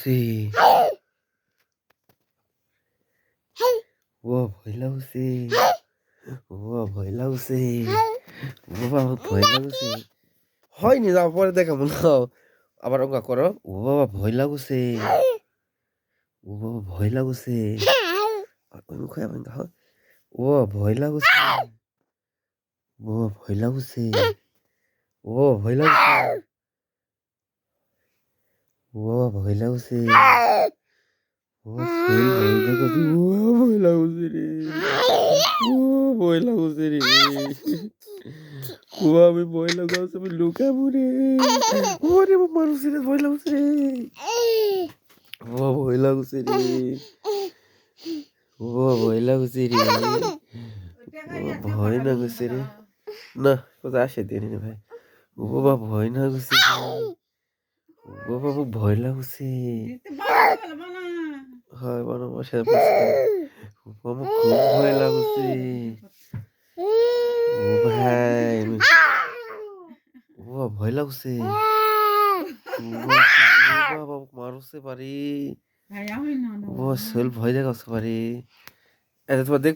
লাগছে ও ভয় লাগছে ও ভয় লাগছে ও বাবা ভয় লাগছে হয়নি যাও পরে দেখাবো না আবার অঙ্কা করো ও বাবা ভয় লাগছে ও বাবা ভয় লাগছে ওই মুখে ও ভয় লাগছে ও ভয় লাগছে ও ভয় লাগছে ও বাবা ভয় লাগছে ও শরীর ভয় দেখছি ও ভয় লাগছে রে ও ভয় লাগছে রে ও আমি ভয় লাগাচ্ছে আমি লুকাবো রে ওরে মানুষের ভয় লাগছে রে ও ভয় লাগছে রে ও ভয় লাগছে রে ও ভয় লাগছে রে না কোথায় আসে দিন ভাই ও বাবা ভয় লাগছে ও বাবা ভয় লাগছে হয় বড় মশাই বসতে আমার খুব ভয় লাগছে ও ভাই ও ভয় লাগছে ও বাবা মারছে পারি ও শরীর ভয় দেখাচ্ছে পারি এটা তোমার দেখ